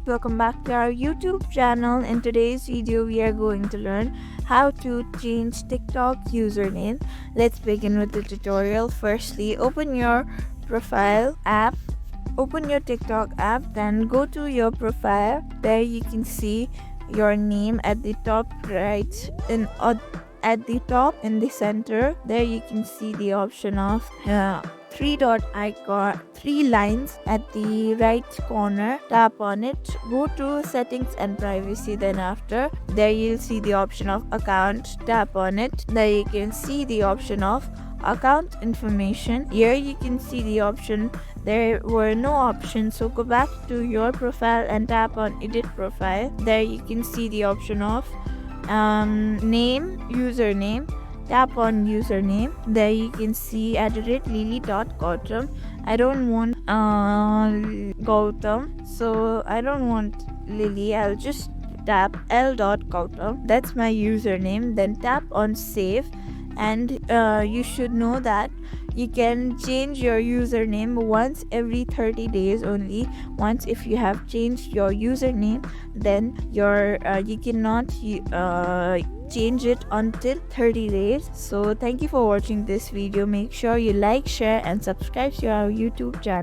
welcome back to our YouTube channel. In today's video, we are going to learn how to change TikTok username. Let's begin with the tutorial. Firstly, open your profile app, open your TikTok app, then go to your profile. There you can see your name at the top right at the top in the center. There you can see the option of three lines at the right corner. Tap on it, go to settings and privacy. Then after there you'll see the option of account. Tap on it. There you can see the option of account information. Here you can see the option. There were no options, so go back to your profile and tap on edit profile. There you can see the option of username. Tap on username. There you can see @lily.gautam. I don't want Gautam, so I don't want Lily. I'll just tap l.gautam. That's my username. Then tap on save, and you should know that you can change your username once every 30 days only. Once if you have changed your username, then you cannot change it until 30 days. So thank you for watching this video. Make sure you like, share and subscribe to our YouTube channel.